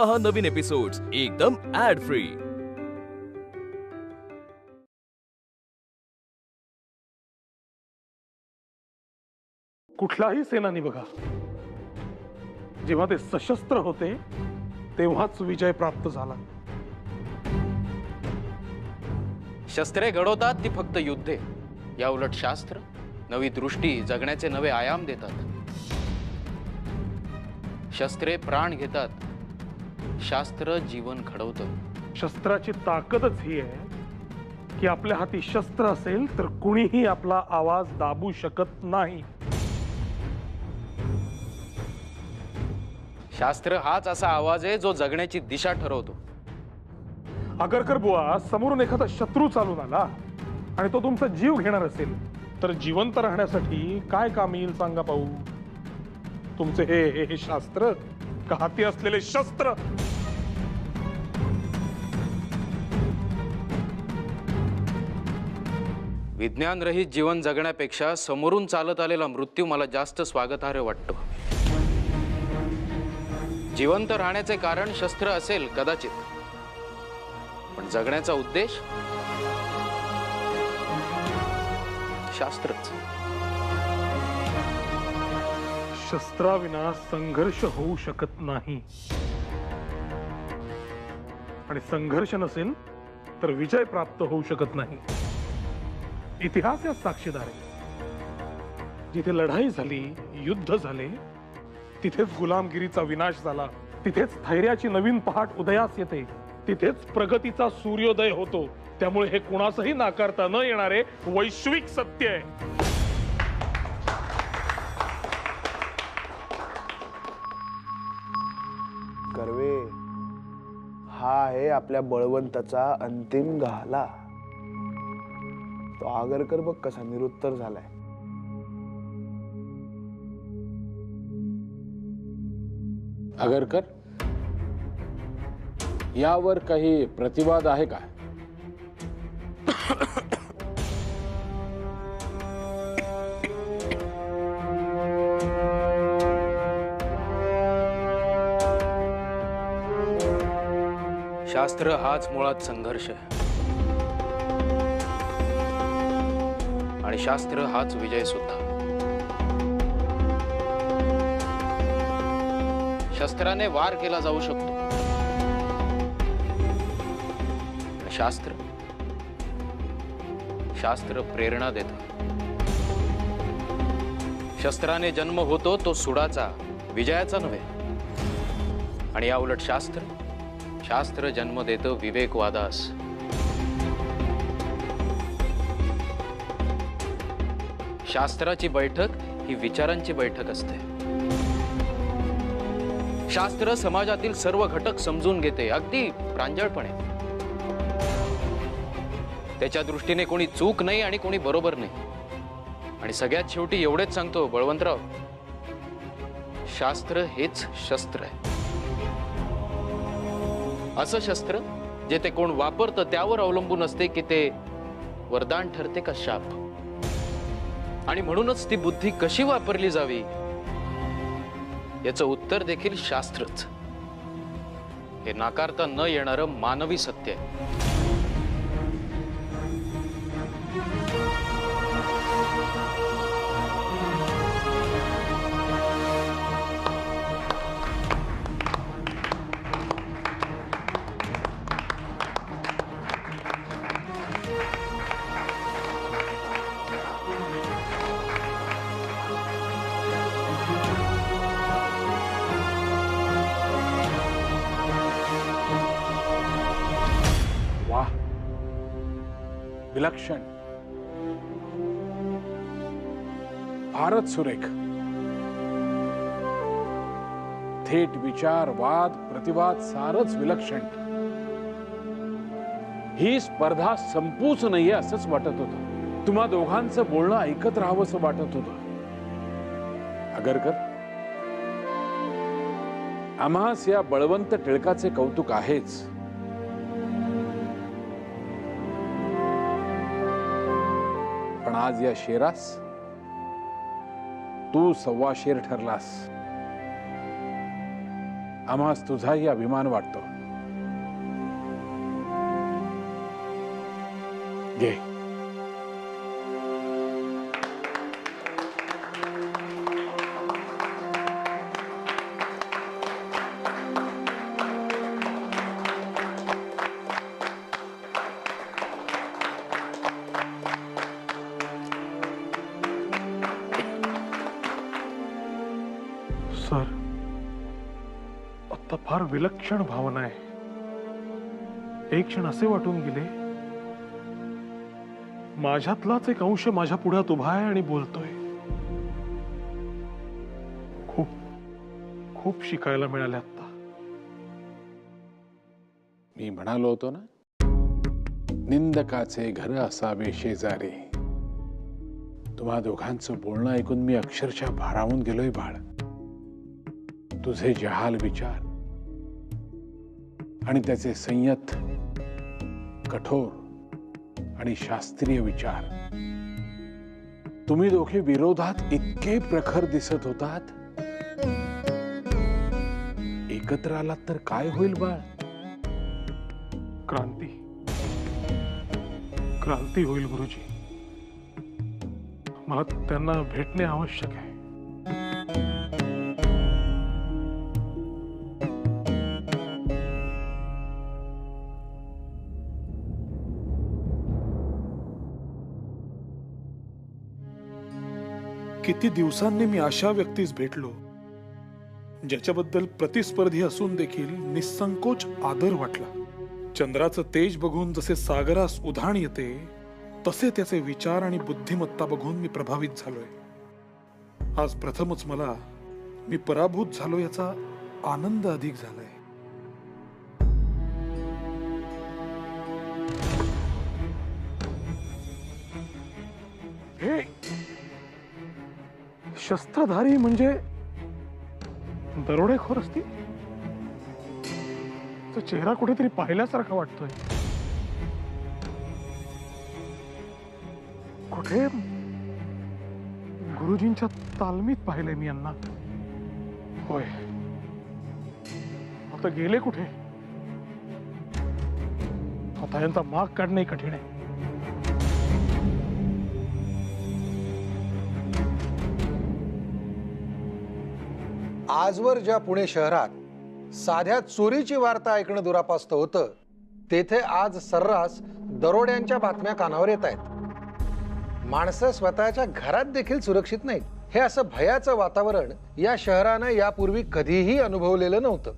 पहा नवीन एपिसोड्स एकदम add free. कुठलाही सेनानी बघा, जेव्हा ते सशस्त्र होते तेव्हाच विजय प्राप्त झाला। शस्त्रे घडवतात ती फक्त युद्धे, या उलट शास्त्र नवी दृष्टी, जगण्याचे नवे आयाम देतात। शस्त्रे प्राण घेतात, शास्त्र जीवन घडवतं। शस्त्राची ताकदच ही आहे की आपल्या हाती शस्त्र असेल तर कुणीही आपला आवाज दाबू शकत नाही। शास्त्र हाच असा आवाज आहे जो जगण्याची दिशा ठरवतो। आगरकर बुवा, समोरून एखादा शत्रू चालून आला आणि तो तुमचा जीव घेणार असेल तर जिवंत राहण्यासाठी काय काम येईल सांगा पाहू? तुमचे हे शास्त्र का हाती असलेले शस्त्र? विज्ञान रहित जीवन जगण्यापेक्षा समोरून चालत आलेला मृत्यू मला जास्त स्वागतार्ह वाटतो। जिवंत राहण्याचे कारण शस्त्र असेल कदाचित, पण जगण्याचा उद्देश शास्त्रच। शस्त्राविना संघर्ष होऊ शकत नाही आणि संघर्ष नसेल तर विजय प्राप्त होऊ शकत नाही। इतिहास या साक्षीदार आहे। जिथे लढाई झाली, युद्ध झाले, तिथेच गुलामगिरीचा विनाश झाला, तिथेच धैर्याची नवीन पहाट उदयास येते, तिथेच प्रगतीचा सूर्योदय होतो। त्यामुळे हे कुणासही नाकारता न येणारे वैश्विक सत्य आहे। कर्वे, हा आहे आपल्या बळवंताचा अंतिम घाला। तो आगरकर बघ कसा निरुत्तर झालाय। आगरकर, यावर काही प्रतिवाद आहे का? शास्त्र हाच मुळात संघर्ष आहे आणि शास्त्र हाच विजय सुद्धा। शस्त्राने वार केला जाऊ शकतो, शास्त्र शास्त्र प्रेरणा देतं। शस्त्राने जन्म होतो तो सुडाचा, विजयाचा नव्हे, आणि या उलट शास्त्र शास्त्र जन्म देतं विवेकवादास। शास्त्राची बैठक ही विचारांची बैठक असते। शास्त्र समाजातील सर्व घटक समजून घेते, अगदी प्रांजळपणे। त्याच्या दृष्टीने कोणी चूक नाही आणि कोणी बरोबर नाही। आणि सगळ्यात शेवटी एवढेच सांगतो बळवंतराव, शास्त्र हेच शस्त्र आहे। असं शस्त्र जे ते कोण वापरतं त्यावर अवलंबून असते की ते वरदान ठरते का शाप। आणि म्हणूनच ती बुद्धी कशी वापरली जावी याचं उत्तर देखील शास्त्रच। हे नाकारता न येणारं मानवी सत्य आहे। विलक्षण, फारच सुरेख। थेट विचार, वाद, प्रतिवाद सारच विलक्षण। ही स्पर्धा संपूच नाहीये असंच वाटत होतं। तुम्हा दोघांचं बोलणं ऐकत राहावंसं वाटत होतं। आगरकर, आम्हास या बळवंत टिळकाचे कौतुक आहेच, पण आज या शेरास तू 1.25 शेर ठरलास। आम्हास तुझाही अभिमान वाटतो. घे. सर, आता फार विलक्षण भावना आहे. एक क्षण असे वाटून गेले माझ्यातलाच एक अंश माझ्या पुढ्यात उभा आहे आणि बोलतोय. खूप खूप शिकायला मिळाले आता. मी म्हणालो होतो ना, निंदकाचे घर असावे शेजारी. तुम्हा दोघांचं बोलणं ऐकून मी अक्षरशः भारावून गेलोय बाळ. तुझे जहाल विचार आणि त्याचे संयत, कठोर आणि शास्त्रीय विचार, तुम्ही दोघे विरोधात इतके प्रखर दिसत होतात. एकत्र आलात तर काय होईल बाळ? क्रांती क्रांती होईल गुरुजी. मला त्यांना भेटणे आवश्यक आहे. किती दिवसांनी मी अशा व्यक्तीस भेटलो ज्याच्याबद्दल प्रतिस्पर्धी असून देखील निसंकोच आदर वाटला. चंद्राचं तेज बघून जसे सागरास उधाण येते तसे त्याचे विचार आणि बुद्धिमत्ता बघून मी प्रभावित झालोय. आज प्रथमच मला मी पराभूत झालो याचा आनंद अधिक झालाय. हे शस्त्रधारी म्हणजे दरोडेखोर असतील. तो चेहरा कुठेतरी पाहिल्यासारखा वाटतोय. कुठे गुरुजींच्या तालमीत पाहिलंय मी यांना. होय, आता गेले कुठे? आता यांचा माग काढणे कठीण आहे. आजवर ज्या पुणे शहरात साध्या चोरीची वार्ता ऐकणं दुरापास्त होतं, तेथे आज सर्रास दरोड्यांच्या बातम्या कानावर येत आहेत. माणसं स्वतःच्या घरात देखील सुरक्षित नाहीत. हे असं भयाचं वातावरण या शहरानं यापूर्वी कधीही अनुभवलेलं नव्हतं.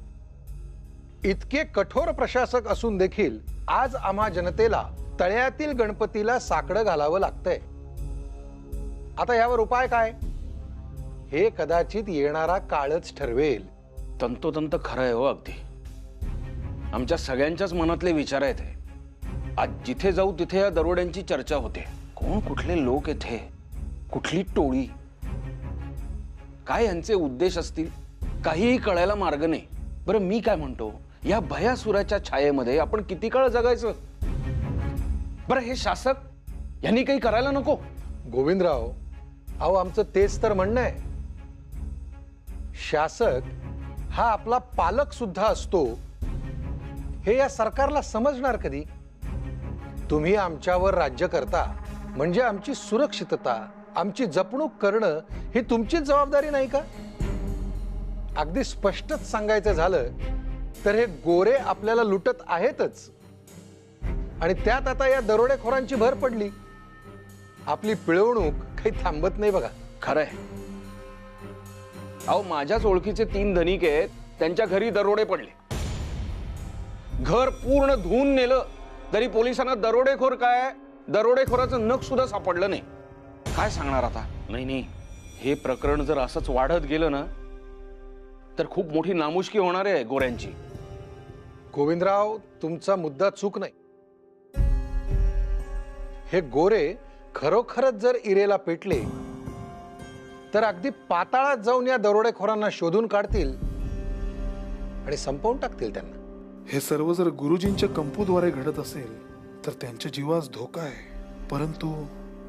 इतके कठोर प्रशासक असून देखील आज आम्हा जनतेला तळ्यातील गणपतीला साकडं घालावं लागतंय. आता यावर उपाय काय हे कदाचित येणारा काळच ठरवेल. तंतोतंत खरं आहे हो. अगदी आमच्या सगळ्यांच्याच मनातले विचार आहेत. आज जिथे जाऊ तिथे या दरोड्यांची चर्चा होते. कोण कुठले लोक येथे, कुठली टोळी, काय यांचे उद्देश असतील, काहीही कळायला मार्ग नाही. बरं मी काय म्हणतो, या भयासुराच्या छायेमध्ये आपण किती काळ जगायचं? बरं हे शासक यांनी काही करायला नको? गोविंदराव, अहो आमचं तेच तर म्हणणं आहे. शासक हा आपला पालक सुद्धा असतो हे या सरकारला समजणार कधी? तुम्ही आमच्यावर राज्य करता म्हणजे आमची सुरक्षितता, आमची जपणूक करणं ही तुमचीच जबाबदारी नाही का? अगदी स्पष्टच सांगायचं झालं तर हे गोरे आपल्याला लुटत आहेतच. आणि त्यात आता या दरोडेखोरांची भर पडली. आपली पिळवणूक काही थांबत नाही बघा. खरंय. अहो माझ्याच ओळखीचे 3 धनिक आहेत, त्यांच्या घरी दरोडे पडले. घर पूर्ण धुवून नेलं तरी पोलिसांना दरोडेखोर काय, दरोडेखोराचं नख सुद्धा सापडलं नाही. काय सांगणार आता? नाही, हे प्रकरण जर असंच वाढत गेलं ना तर खूप मोठी नामुष्की होणार आहे गोऱ्यांची. गोविंदराव, तुमचा मुद्दा चूक नाही. हे गोरे खरोखरच जर इरेला पेटले तर अगदी पाताळात जाऊन या दरोडेखोरांना शोधून काढतील आणि संपवून टाकतील त्यांना. हे सर्व जर गुरुजींच्या कंपूद्वारे घडत असेल तर त्यांच्या जीवास धोका आहे. परंतु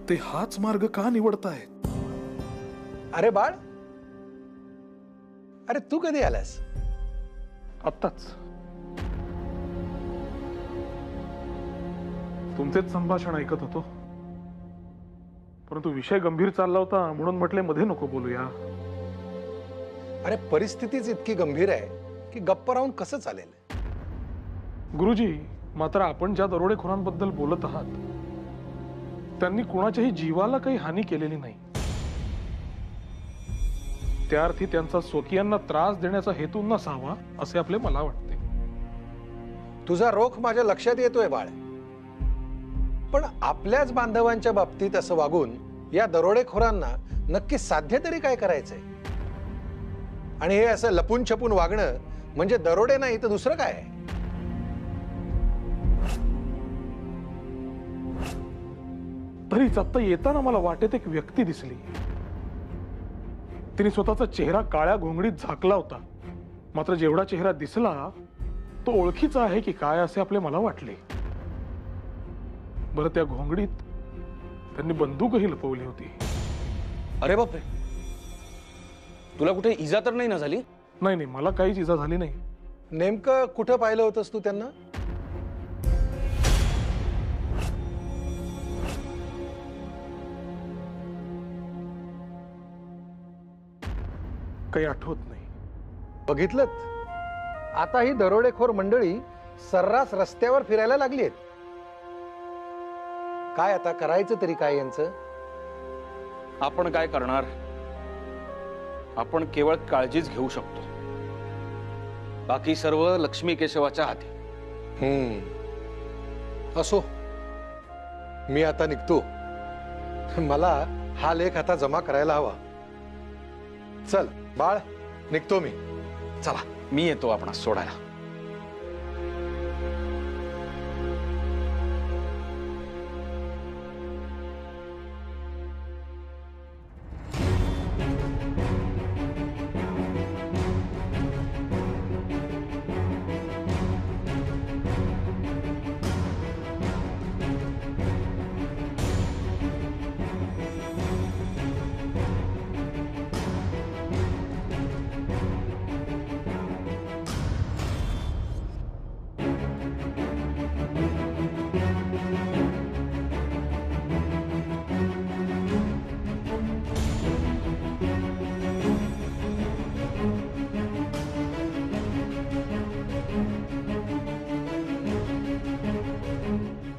ते हाच मार्ग का निवडतायत? अरे बाळ, अरे तू कधी आलास? आत्ताच. तुमचेच संभाषण ऐकत होतो, परंतु विषय गंभीर चालला होता म्हणून म्हटले मध्ये नको बोलूया. अरे परिस्थितीच इतकी गंभीर आहे की गप्प राहून कसं चालेल. गुरुजी, मात्र आपण ज्या दरोडेखोरांबद्दल बोलत आहात त्यांनी कुणाच्याही जीवाला काही हानी केलेली नाही. त्या अर्थी त्यांचा स्वकीयांना त्रास देण्याचा हेतू नसावा असे आपले मला वाटते. तुझा रोख माझ्या लक्षात येतोय बाळ, पण आपल्याच बांधवांच्या बाबतीत असं वागून या दरोडेखोरांना नक्की साध्य तरी काय करायचंय? आणि हे असं लपून छपून वागणं म्हणजे दरोडे नाही तर दुसरं काय आहे? तरीच आता येताना मला वाटेत एक व्यक्ती दिसली. तिने स्वतःचा चेहरा काळ्या घोंगडीत झाकला होता, मात्र जेवढा चेहरा दिसला तो ओळखीचा आहे की काय असे आपले मला वाटले. बरं, त्या घोंगडीत त्यांनी बंदूकही लपवली होती. अरे बापरे, तुला कुठे इजा तर नाही ना झाली? नाही नाही, मला काहीच इजा झाली नाही. नेमकं कुठं पाहिलं होतंस तू त्यांना? काही आठवत नाही. बघितलंत, आता ही दरोडेखोर मंडळी सर्रास रस्त्यावर फिरायला लागली आहेत. काय आता करायचं तरी काय यांचं? आपण काय करणार? आपण केवळ काळजीच घेऊ शकतो. बाकी सर्व लक्ष्मी केशवाच्या हाती. असो, मी आता निघतो. मला हा लेख आता जमा करायला हवा. चल बाळ, निघतो मी. चला, मी येतो आपणास सोडायला.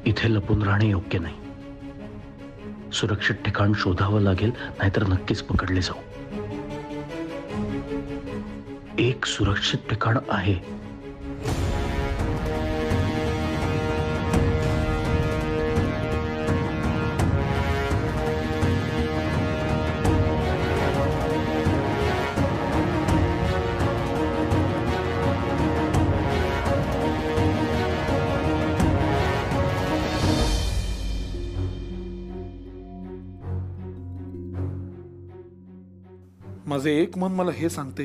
इथे लपून राहणे योग्य नाही. सुरक्षित ठिकाण शोधावं लागेल, नाहीतर नक्कीच पकडले जाऊ. एक सुरक्षित ठिकाण आहे. माझे एक मन मला हे सांगते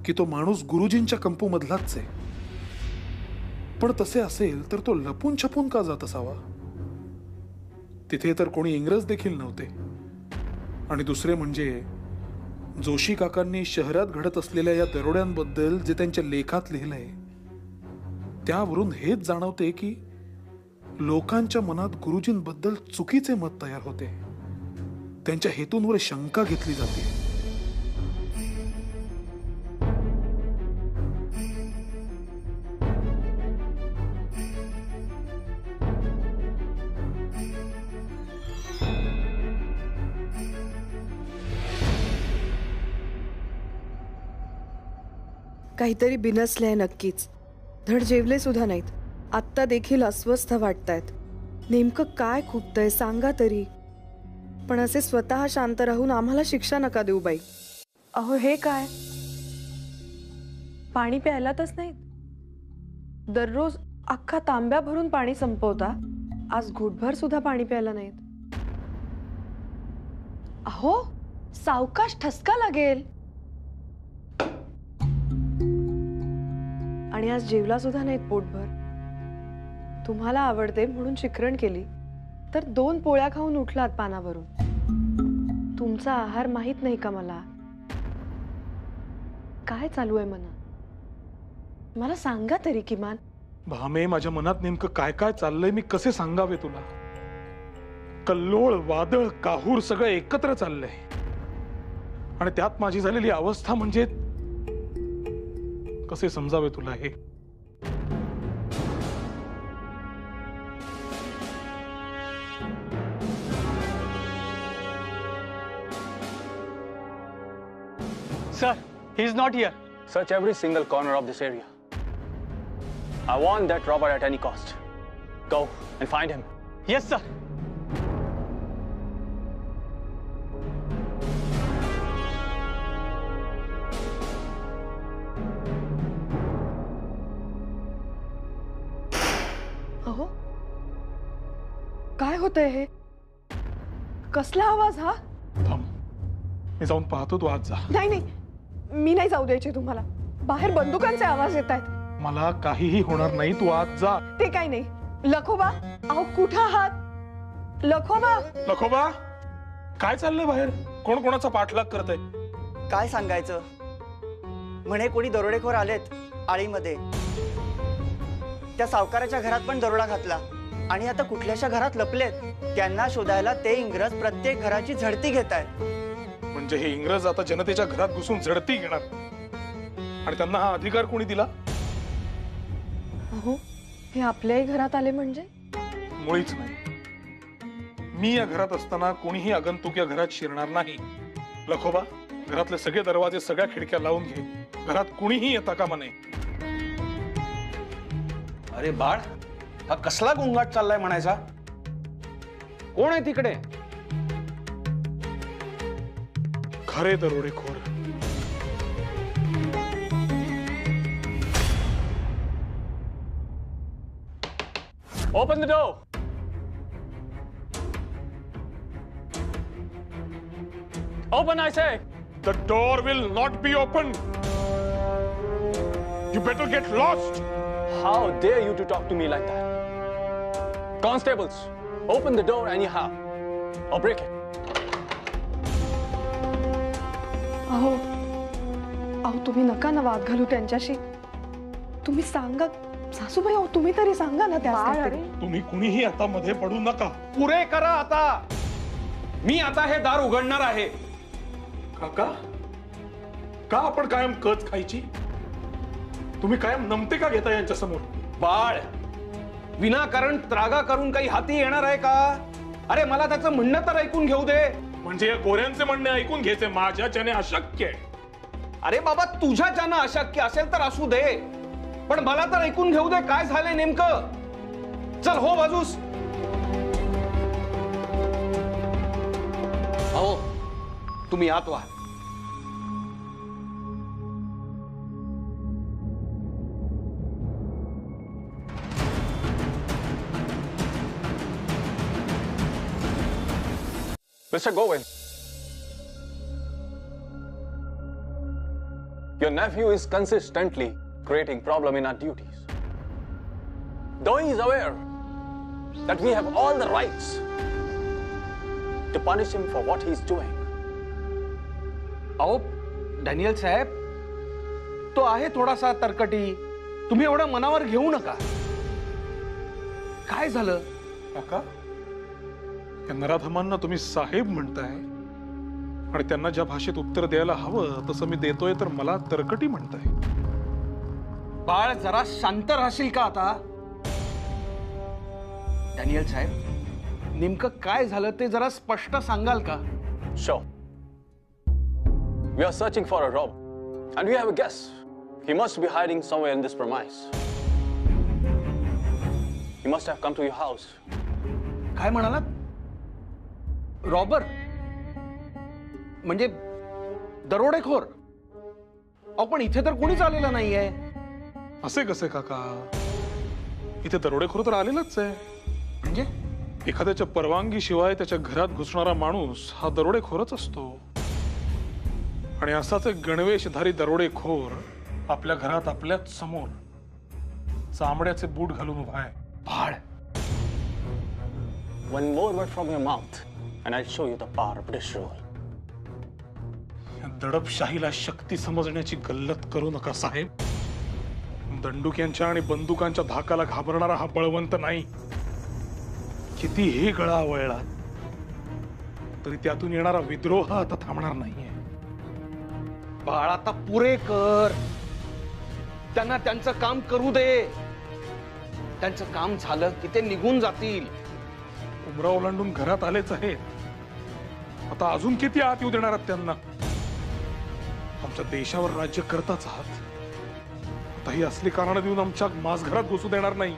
की तो माणूस गुरुजींच्या कंपू मधलाच आहे. पण तसे असेल तर तो लपून छपून का जात असावा? तिथे तर कोणी इंग्रज देखील नव्हते. आणि दुसरे म्हणजे जोशी काकांनी शहरात घडत असलेल्या या दरोड्यांबद्दल जे त्यांच्या लेखात लिहिलंय त्यावरून हेच जाणवते की लोकांच्या मनात गुरुजींबद्दल चुकीचे मत तयार होते. त्यांच्या हेतूंवर शंका घेतली जाते. काहीतरी बिनसलंय नक्कीच. धड जेवले सुद्धा नाहीत. आत्ता देखील अस्वस्थ वाटतायत. नेमकं काय खुपतंय सांगा तरी. पण असे स्वतः शांत राहून आम्हाला शिक्षा नका देऊ बाई. अहो हे काय, पाणी प्यायलातच नाहीत? दररोज अख्खा तांब्या भरून पाणी संपवता, आज घुटभर सुद्धा पाणी प्यायला नाहीत. अहो सावकाश, ठसका लागेल. आणि आज जेवला सुद्धा नाहीत पोटभर. तुम्हाला आवडते म्हणून शिकरण केली तर 2 पोळ्या खाऊन उठलात पानावरून. तुमचा आहार माहित नाही का मला? काय चालू आहे मना? मला सांगा तरी किमान. भामे, माझ्या मनात नेमकं काय काय चाललंय मी कसे सांगावे तुला. कल्लोळ, वादळ, काहूर सगळं एकत्र चाललंय. आणि त्यात माझी झालेली अवस्था म्हणजे कसे समजावे तुला हे. Sir, he's not here. Search every single corner of this area. I want that robber at any cost. Go and find him. Yes, sir. अहो, काय होतंय हे? कसला आवाज हा? थांब, मी जाऊन पाहतो, तू आज जा. नाही नाही, मी नाही जाऊ द्यायची तुम्हाला. बाहेर बंदुकांचे आवाज येत आहेत. मला काहीही होणार नाही, तू आज जा. ते काही नाही. लखोबा, अहो कुठं आहात? लखोबा. लखोबा, काय चाललंय बाहेर? कोण कोणाचा पाठलाग करतंय? काय सांगायचं, म्हणे कोणी दरोडेखोर आलेत आळीमध्ये. त्या सावकाराच्या घरात पण दरोडा घातला आणि आता कुठल्याशा घरात लपलेत. त्यांना शोधायला ते इंग्रज प्रत्येक घराची झडती घेत आहेत. म्हणजे हे इंग्रज आता जनतेच्या घरात घुसून झडती घेणार आणि त्यांना हा अधिकार कोणी दिला? अहो, हे आपल्याही घरात आले म्हणजे? मुळीच नाही. मी या घरात असताना कोणीही आगंतुक या घरात शिरणार नाही. लखोबा, घरातले सगळे दरवाजे, सगळ्या खिडक्या लावून घे. घरात कुणीही येता कामा नये. अरे बाळ, हा कसला गोंगाट चाललाय म्हणायचा? कोण आहे तिकडे? खरे दरोडेखोर. Open the door. Open, I say. The door will not be opened. You better get lost. How dare you to talk to me like that? Constables, open the door anyhow, or break it. अहो, अहो तुम्ही नका ना वाद घालू त्यांच्याशी. तुम्ही सांगा सासूबाई, अहो तुम्ही तरी सांगा ना त्या. तुम्ही कुणीही आता मध्ये पडू नका. पुरे करा आता. मी आता हे दार उघडणार आहे. काका, का आपण कायम कच खायची? तुम्ही कायम नमते का घेता यांच्या समोर? बाळ, विनाकारण त्रागा करून काही हाती येणार आहे का? अरे मला त्याचं म्हणणं तर ऐकून घेऊ दे. म्हणजे या गोऱ्यांचे म्हणणे ऐकून घ्यायचे माझ्याच्याने अशक्य आहे. अरे बाबा, तुझ्याच्यानं अशक्य असेल तर असू दे, पण मला तर ऐकून घेऊ दे काय झालंय नेमकं. चल हो बाजूस. अहो, तुम्ही आत व्हा. Mr. Govind, your nephew is consistently creating problem in our duties. Though he is aware that we have all the rights to punish him for what he is doing. अहो डॅनियल साहेब, तो आहे थोडासा तरकटी. तुम्ही एवढं मनावर घेऊ नका. काय झालं? काका, या नराधमांना तुम्ही साहेब म्हणताय आणि त्यांना ज्या भाषेत उत्तर द्यायला हवं तसं मी देतोय, तर मला तरकटी म्हणताय. बाळ, जरा शांत राहशील का आता? डॅनियल साहेब, नेमकं काय झालं ते जरा स्पष्ट सांगाल का? Sure. We are searching for a robber, and we have a guess. He must be hiding somewhere in this premise. He must have come to your house. काय म्हणालात? रॉबर म्हणजे दरोडेखोर? अहो पण इथे तर कोणीच आलेलं नाहीये. असे कसे काका? इथे दरोडेखोर तर आलेलाच आहे. म्हणजे एखाद्याच्या परवानगी शिवाय त्याच्या घरात घुसणारा माणूस हा दरोडेखोरच असतो. आणि असाच एक गणवेशधारी दरोडेखोर आपल्या घरात आपल्याच समोर चामड्याचे बूट घालून उभा आहे. बाळ, One more word from your mouth, and I'll show you the power of British rule. या दडपशाहीला शक्ती समजण्याची गल्लत करू नका साहेब. पण दंडुक्यांच्या आणि बंदुकांच्या धाकाला घाबरणारा हा बळवंत नाही. कितीही गळा आवळला तरी त्यातून येणारा विद्रोह आता थांबणार नाहीये. बाळ आता पुरे कर. त्यांना त्यांचं काम करू दे. त्यांचं काम झालं की ते निघून जातील. उमरा ओलांडून घरात आलेच आहेत. आता अजून किती आत येऊ देणार आहात त्यांना? आमच्या देशावर राज्य करताच आहात. आता ही असली कारण देऊन आमच्या मासघरात घुसू देणार नाही.